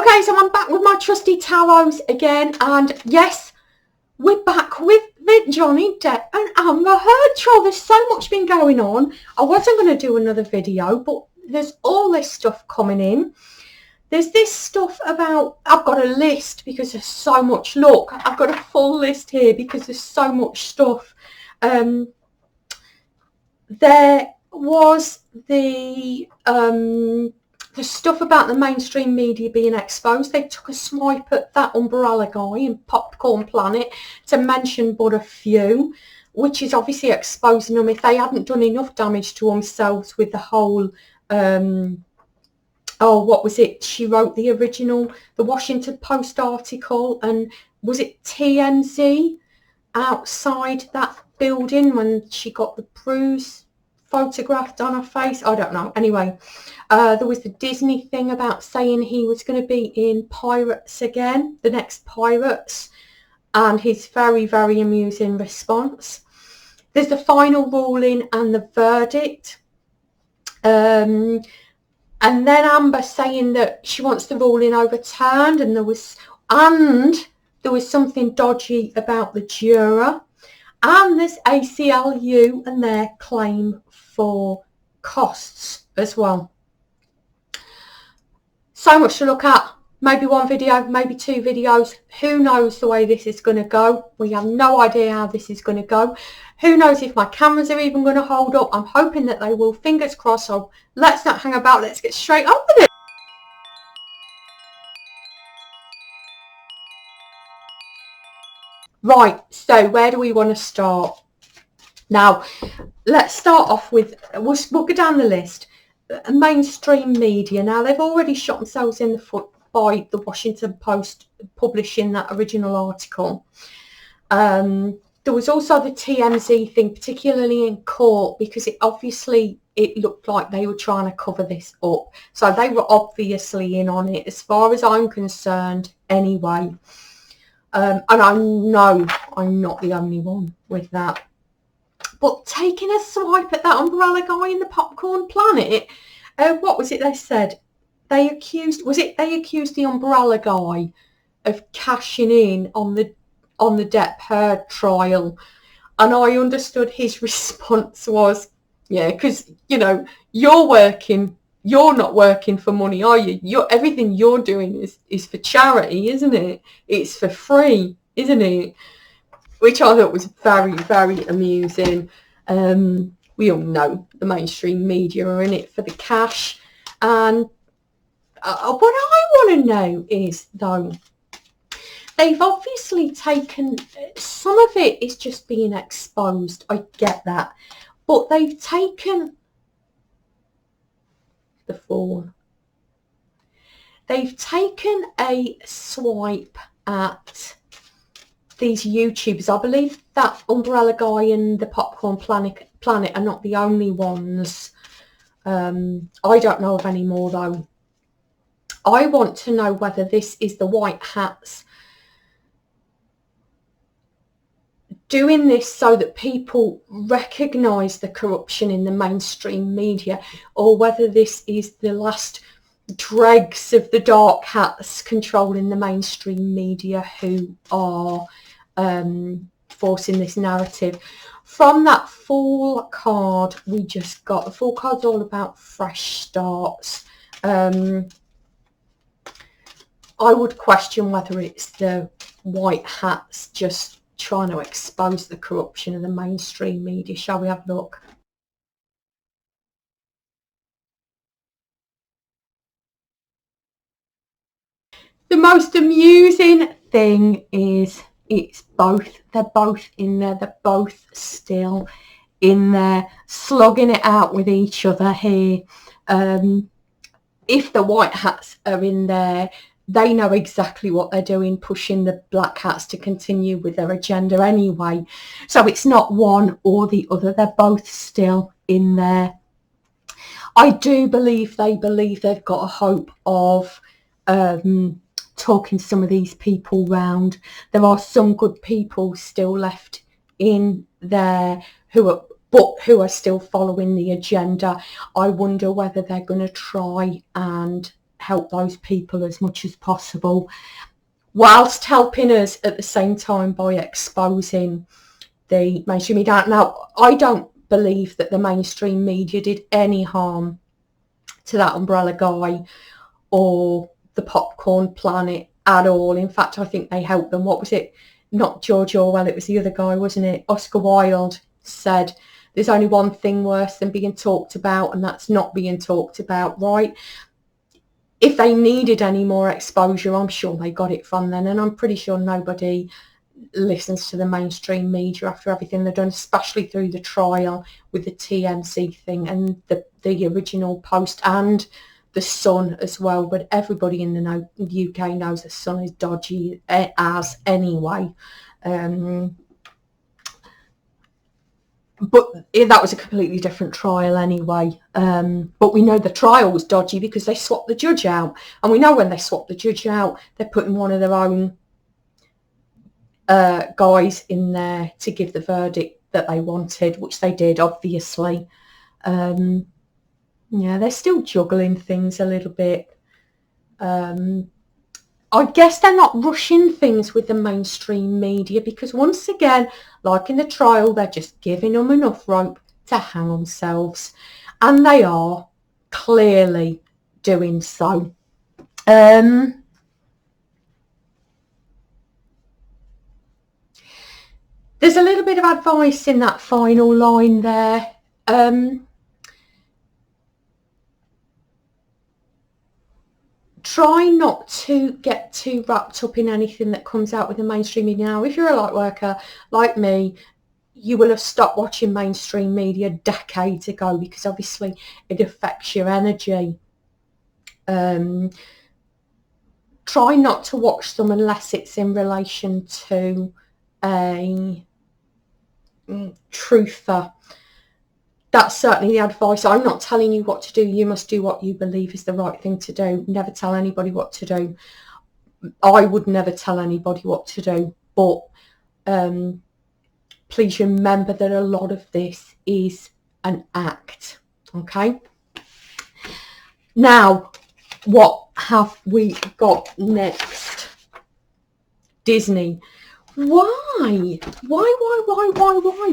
Okay, so I'm back with my trusty tarots again, and yes, we're back with the Johnny Depp and Amber Heard trial. There's so much been going on. I wasn't going to do another video, but there's all this stuff coming in. There's this stuff about, I've got a list because there's so much. Look, I've got a full list here because there's so much stuff. There was the stuff about the mainstream media being exposed. They took a swipe at that umbrella guy in Popcorn Planet, to mention but a few, which is obviously exposing them if they hadn't done enough damage to themselves with the whole oh, what was it? She wrote the original, the Washington Post article, and was it TMZ outside that building when she got the bruise photographed on her face? I don't know. Anyway, there was the Disney thing about saying he was going to be in Pirates again, the next Pirates, and his very, very amusing response. There's the final ruling and the verdict. And then Amber saying that she wants the ruling overturned, and there was something dodgy about the juror. And there's ACLU and their claim for costs as well. So much to look at. Maybe one video, maybe two videos. Who knows the way this is going to go? We have no idea how this is going to go. Who knows if my cameras are even going to hold up? I'm hoping that they will. Fingers crossed. So let's not hang about. Let's get straight on with it. Right, so where do we want to start? Now, let's start off with, we'll go down the list. Mainstream media. Now, they've already shot themselves in the foot by the Washington Post publishing that original article. There was also the TMZ thing, particularly in court, because it looked like they were trying to cover this up. So they were obviously in on it, as far as I'm concerned, anyway. And I know I'm not the only one with that. But taking a swipe at that umbrella guy in the Popcorn Planet, what was it they said? They accused the umbrella guy of cashing in on the Depp Heard trial, and I understood his response was, yeah, because you know you're not working for money, are you? Everything you're doing is for charity, isn't it? It's for free, isn't it? Which I thought was very, very amusing. We all know the mainstream media are in it for the cash, and what I want to know is, though, they've obviously taken, some of it is just being exposed, I get that, but they've taken the phone. They've taken a swipe at these YouTubers. I believe that Umbrella Guy and the Popcorn Planet are not the only ones. I don't know of any more, though. I want to know whether this is the white hats doing this so that people recognise the corruption in the mainstream media, or whether this is the last dregs of the dark hats controlling the mainstream media who are forcing this narrative. From that full card we just got, the full card's all about fresh starts. I would question whether it's the white hats just trying to expose the corruption of the mainstream media. Shall we have a look? The most amusing thing is it's both. They're both in there. They're both still in there, slogging it out with each other here. If the white hats are in there, they know exactly what they're doing, pushing the black hats to continue with their agenda anyway. So it's not one or the other. They're both still in there. I do believe they've got a hope of talking some of these people round. There are some good people still left in there who are still following the agenda. I wonder whether they're going to try and help those people as much as possible, whilst helping us at the same time by exposing the mainstream media. Now, I don't believe that the mainstream media did any harm to that umbrella guy or the popcorn planet at all. In fact, I think they helped them. What was it? Not George Orwell, it was the other guy, wasn't it? Oscar Wilde said, there's only one thing worse than being talked about, and that's not being talked about, right? If they needed any more exposure, I'm sure they got it from then, and I'm pretty sure nobody listens to the mainstream media after everything they've done, especially through the trial with the TMC thing and the original Post and the Sun as well. But everybody in the UK knows the Sun is dodgy as anyway. But that was a completely different trial anyway. But we know the trial was dodgy because they swapped the judge out. And we know when they swap the judge out, they're putting one of their own guys in there to give the verdict that they wanted, which they did, obviously. Yeah, they're still juggling things a little bit. I guess they're not rushing things with the mainstream media because, once again, like in the trial, they're just giving them enough rope to hang themselves. And they are clearly doing so. There's a little bit of advice in that final line there. Try not to get too wrapped up in anything that comes out with the mainstream media. Now, if you're a light worker like me, you will have stopped watching mainstream media decades ago because obviously it affects your energy. Try not to watch them unless it's in relation to a truther. That's certainly the advice. I'm not telling you what to do. You must do what you believe is the right thing to do. Never tell anybody what to do. I would never tell anybody what to do. But please remember that a lot of this is an act. Okay? Now, what have we got next? Disney. Why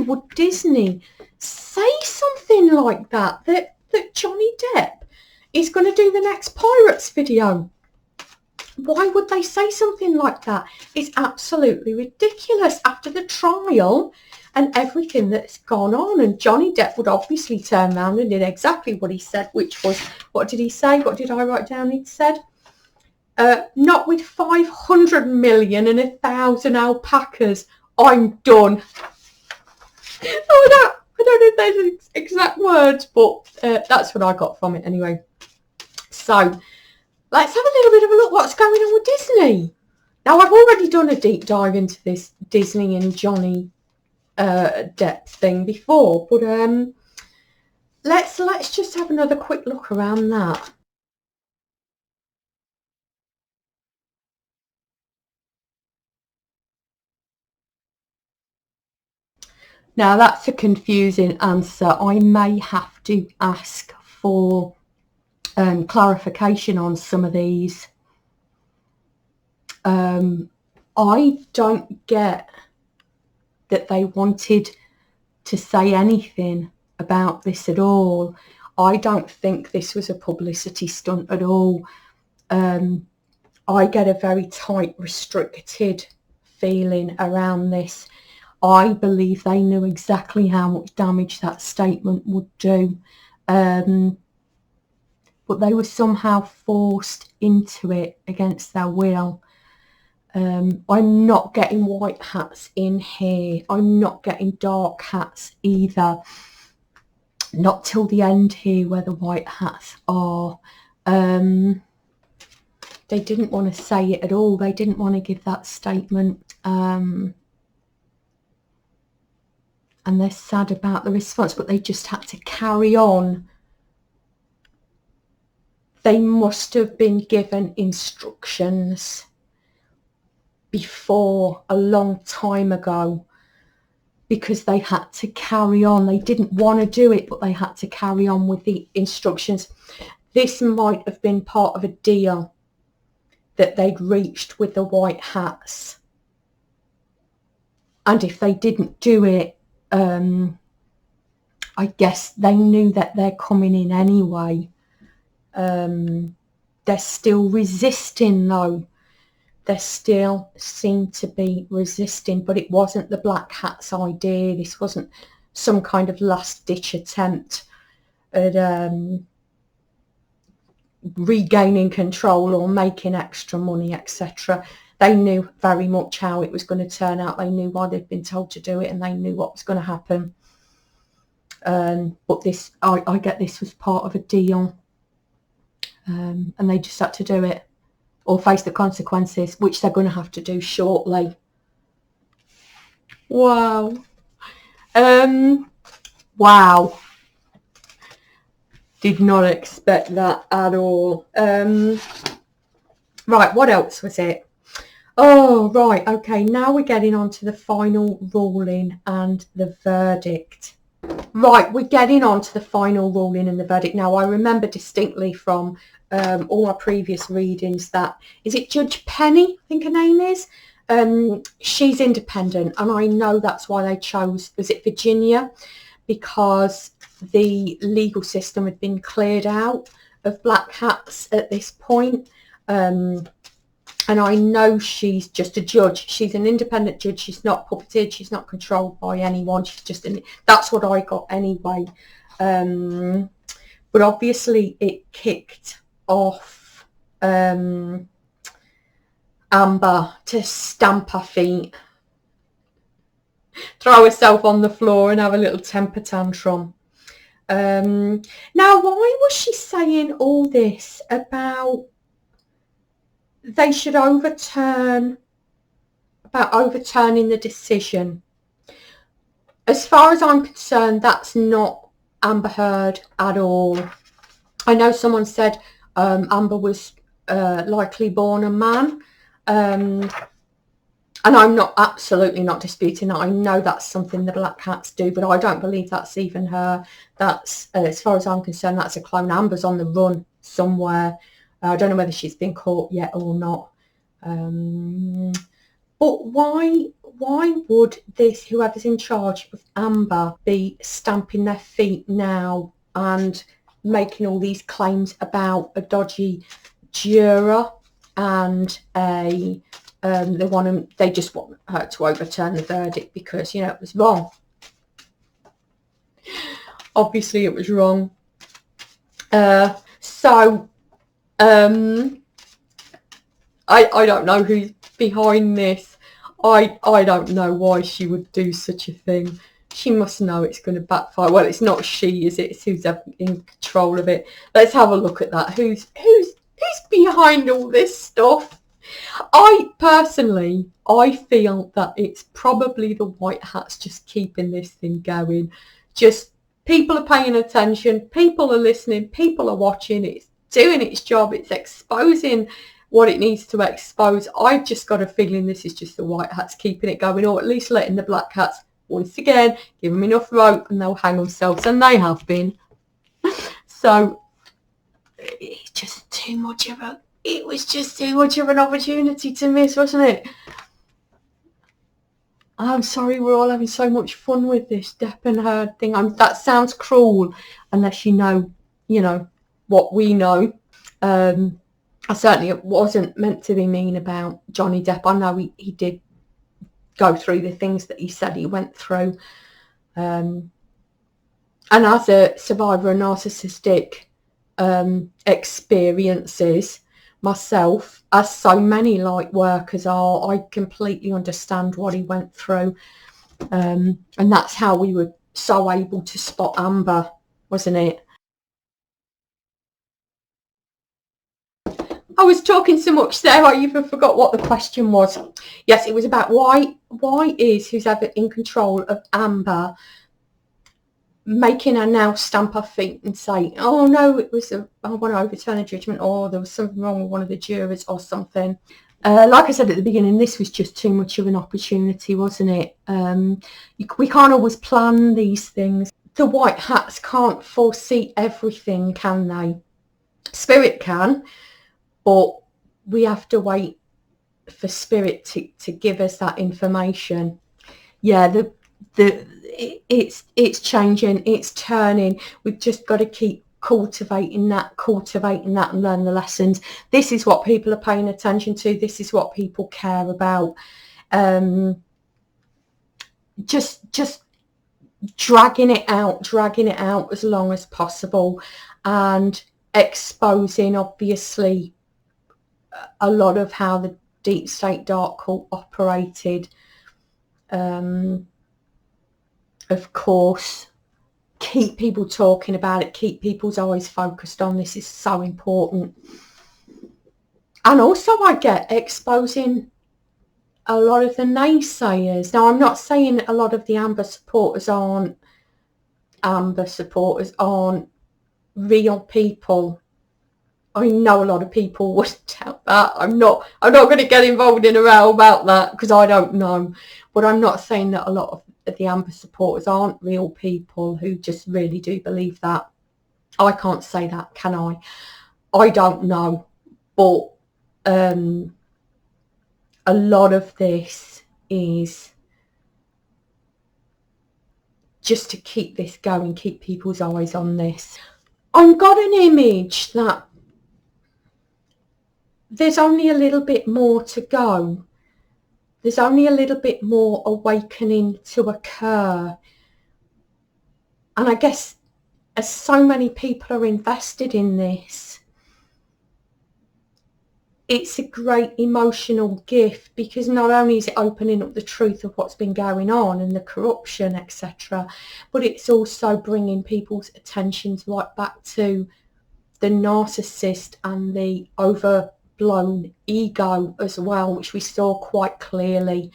would Disney say something like that Johnny Depp is going to do the next Pirates video? Why would they say something like that? It's absolutely ridiculous after the trial and everything that's gone on. And Johnny Depp would obviously turn around and did exactly what he said, which was, what did he say? What did I write down? He said, not with 500 million and 1,000 alpacas. I'm done. I don't know if those are exact words, but that's what I got from it anyway. So let's have a little bit of a look what's going on with Disney. Now, I've already done a deep dive into this Disney and Johnny Depp thing before, but let's just have another quick look around that. Now, that's a confusing answer. I may have to ask for clarification on some of these. I don't get that they wanted to say anything about this at all. I don't think this was a publicity stunt at all. I get a very tight, restricted feeling around this. I believe they knew exactly how much damage that statement would do. But they were somehow forced into it against their will. I'm not getting white hats in here. I'm not getting dark hats either. Not till the end here where the white hats are. They didn't want to say it at all. They didn't want to give that statement. And they're sad about the response, but they just had to carry on. They must have been given instructions before a long time ago because they had to carry on. They didn't want to do it, but they had to carry on with the instructions. this might have been part of a deal that they'd reached with the white hats. And if they didn't do it, I guess they knew that they're coming in anyway. They're still resisting though. They still seem to be resisting, but it wasn't the black hats' idea. This wasn't some kind of last ditch attempt at regaining control or making extra money, etc. They knew very much how it was going to turn out. They knew why they'd been told to do it, and they knew what was going to happen. But this, I get this was part of a deal, and they just had to do it or face the consequences, which they're going to have to do shortly. Wow. Wow. Did not expect that at all. Right, what else was it? Oh, right, okay, now we're getting on to the final ruling and the verdict. Right, we're getting on to the final ruling and the verdict. Now, I remember distinctly from all our previous readings that, is it Judge Penny, I think her name is? She's independent, and I know that's why they chose, was it Virginia? Because the legal system had been cleared out of black hats at this point. And I know she's just a judge. She's an independent judge. She's not puppeted. She's not controlled by anyone. She's just that's what I got anyway. But obviously it kicked off Amber to stamp her feet, throw herself on the floor and have a little temper tantrum. Now, why was she saying all this about they should overturning the decision? As far as I'm concerned, that's not Amber Heard at all. I know someone said Amber was likely born a man, and I'm absolutely not disputing that. I know that's something the black hats do, but I don't believe that's even her. That's, as far as I'm concerned, that's a clone. Amber's on the run somewhere. I don't know whether she's been caught yet or not. But why would whoever's in charge of Amber be stamping their feet now and making all these claims about a dodgy juror and they just want her to overturn the verdict because, you know, it was wrong. Obviously it was wrong. I don't know who's behind this. I don't know why she would do such a thing. She must know it's going to backfire. Well, it's not she, is it? It's who's in control of it. Let's have a look at that. Who's behind all this stuff? I feel that it's probably the white hats just keeping this thing going. Just people are paying attention, people are listening, people are watching. It's doing its job. It's exposing what it needs to expose. I've just got a feeling this is just the white hats keeping it going, or at least letting the black hats once again give them enough rope and they'll hang themselves, and they have been. So it's just too much of a it was just too much of an opportunity to miss, wasn't it? I'm sorry we're all having so much fun with this Depp and Heard thing. That sounds cruel unless you know what we know. I certainly wasn't meant to be mean about Johnny Depp. I know he did go through the things that he said he went through. And as a survivor of narcissistic experiences myself, as so many light workers are, I completely understand what he went through. And that's how we were so able to spot Amber, wasn't it? I was talking so much there, I even forgot what the question was. Yes, it was about why is who's ever in control of Amber making her now stamp her feet and say, oh no, I want to overturn the judgment, or there was something wrong with one of the jurors or something. Like I said at the beginning, this was just too much of an opportunity, wasn't it? We can't always plan these things. The white hats can't foresee everything, can they? Spirit can, but we have to wait for spirit to give us that information. Yeah, it's changing, it's turning. We've just got to keep cultivating that and learn the lessons. This is what people are paying attention to. This is what people care about. Just dragging it out as long as possible, and exposing, obviously, a lot of how the deep state dark cult operated. Of course, keep people talking about it, keep people's eyes focused on this is so important. And also, I get exposing a lot of the naysayers. Now, I'm not saying a lot of the Amber supporters aren't real people. I know a lot of people would doubt that. I'm not going to get involved in a row about that because I don't know. But I'm not saying that a lot of the Amber supporters aren't real people who just really do believe that. I can't say that, can I? I don't know. But a lot of this is just to keep this going, keep people's eyes on this. I've got an image that there's only a little bit more to go. There's only a little bit more awakening to occur. And I guess as so many people are invested in this, it's a great emotional gift, because not only is it opening up the truth of what's been going on and the corruption, etc., but it's also bringing people's attentions right back to the narcissist and the overblown ego as well, which we saw quite clearly.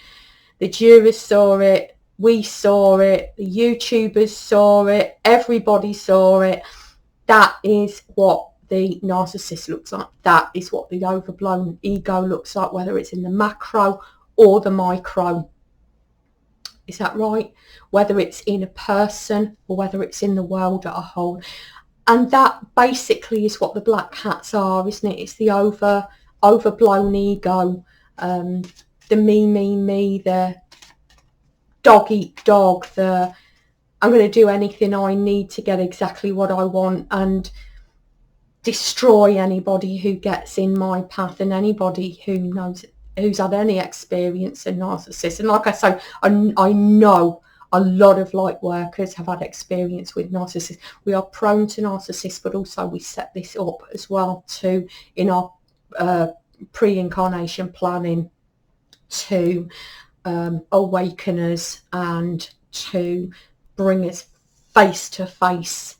The jurors saw it, we saw it, the YouTubers saw it, everybody saw it. That is what the narcissist looks like. That is what the overblown ego looks like, whether it's in the macro or the micro. Is that right? Whether it's in a person or whether it's in the world at a whole. And that basically is what the black hats are, isn't it? It's the overblown ego, the me, the dog eat dog, the I'm going to do anything I need to get exactly what I want and destroy anybody who gets in my path and anybody who's had any experience in narcissists. And like I say, I know a lot of light workers have had experience with narcissists. We are prone to narcissists, but also we set this up as well too in our pre-incarnation planning to awaken us and to bring us face to face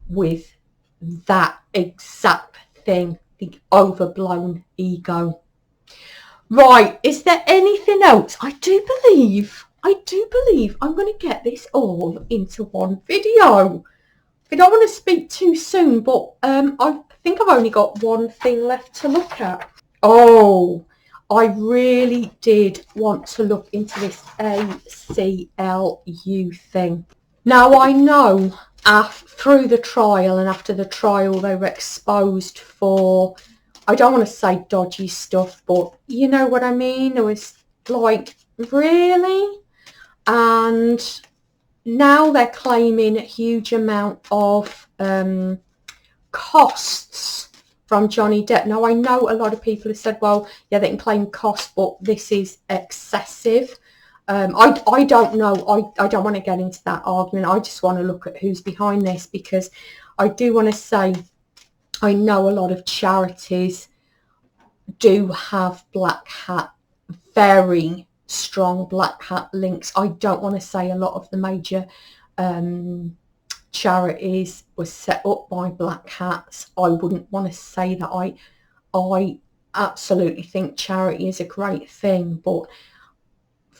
with that exact thing, the overblown ego. Right, is there anything else? I do believe I'm going to get this all into one video. I don't want to speak too soon, but I think I've only got one thing left to look at. Oh, I really did want to look into this ACLU thing. Now, I know through the trial and after the trial they were exposed for, I don't want to say dodgy stuff, but you know what I mean? It was like, really? And now they're claiming a huge amount of costs from Johnny Depp. Now, I know a lot of people have said, well, yeah, they can claim costs, but this is excessive. I don't know. I don't want to get into that argument. I just want to look at who's behind this, because I do want to say I know a lot of charities do have black hat, very strong black hat links. I don't want to say a lot of the major charities were set up by black hats. I wouldn't want to say that. I absolutely think charity is a great thing, but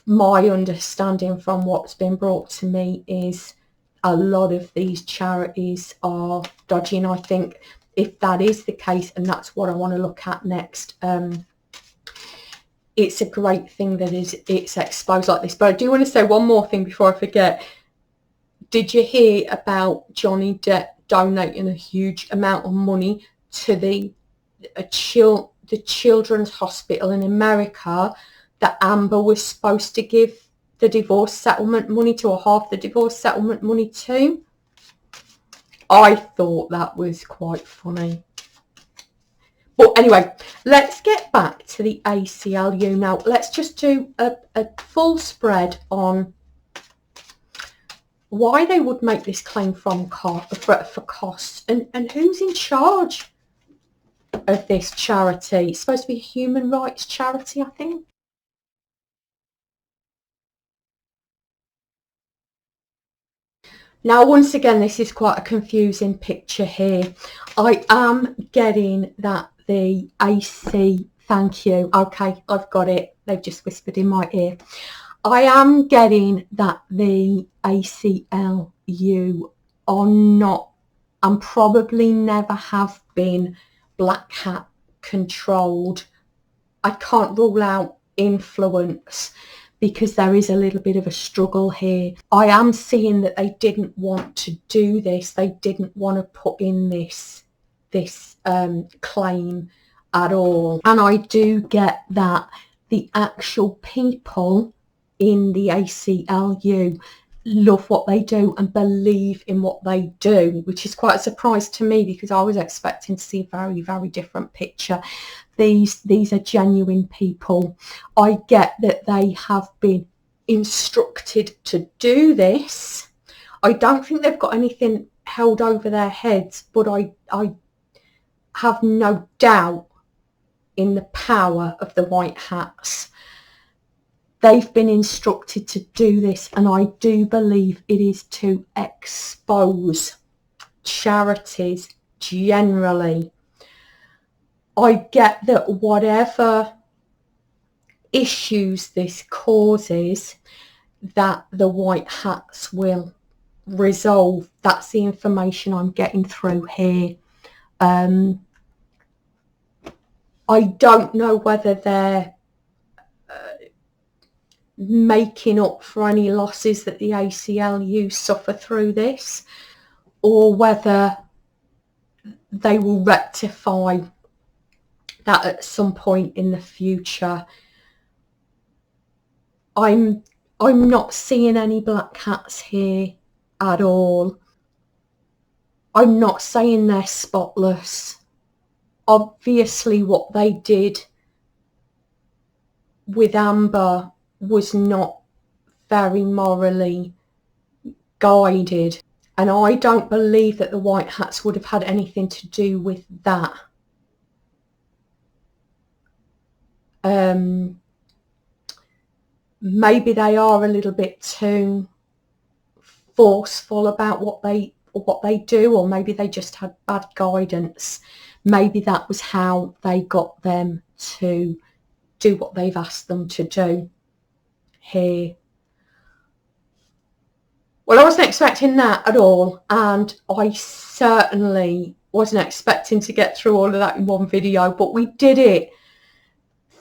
my understanding from what's been brought to me is a lot of these charities are dodgy. And I think if that is the case, and that's what I want to look at next, it's a great thing that it's exposed like this. But I do want to say one more thing before I forget. Did you hear about Johnny Depp donating a huge amount of money to the children's hospital in America that Amber was supposed to give the divorce settlement money to, or half the divorce settlement money to. I thought that was quite funny. But anyway, let's get back to the ACLU now. Let's just do a full spread on why they would make this claim for costs, and who's in charge of this charity. It's supposed to be a human rights charity, I think. Now, once again, this is quite a confusing picture here. I am getting that the AC, thank you, okay, I've got it, they've just whispered in my ear. I am getting that the ACLU are not, and probably never have been, black hat controlled. I can't rule out influence, because there is a little bit of a struggle here. I am seeing that they didn't want to do this. They didn't want to put in this claim at all. And I do get that the actual people in the ACLU love what they do and believe in what they do, which is quite a surprise to me, because I was expecting to see a very, very different picture. These are genuine people. I get that they have been instructed to do this. I don't think they've got anything held over their heads, but I have no doubt in the power of the white hats. They've been instructed to do this, and I do believe it is to expose charities generally. I get that whatever issues this causes, that the white hats will resolve. That's the information I'm getting through here. I don't know whether they're making up for any losses that the ACLU suffer through this, or whether they will rectify that at some point in the future. I'm not seeing any black hats here at all. I'm not saying they're spotless. Obviously what they did with Amber was not very morally guided, and I don't believe that the white hats would have had anything to do with that. Maybe they are a little bit too forceful about what they do, or maybe they just had bad guidance. Maybe that was how they got them to do what they've asked them to do here. Well, I wasn't expecting that at all, and I certainly wasn't expecting to get through all of that in one video, but we did it.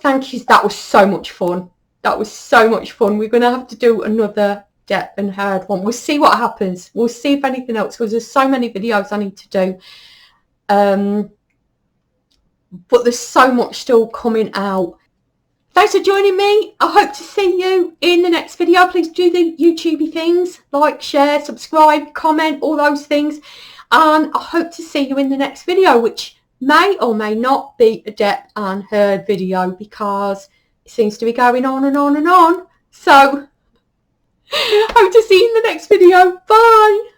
Thank you. That was so much fun. That was so much fun. We're going to have to do another Depp and Heard one. We'll see what happens. We'll see if anything else, because there's so many videos I need to do. But there's so much still coming out. Thanks for joining me. I hope to see you in the next video. Please do the YouTubey things. Like, share, subscribe, comment, all those things. And I hope to see you in the next video, which may or may not be a Depp and Heard video, because it seems to be going on and on and on. So, hope to see you in the next video. Bye.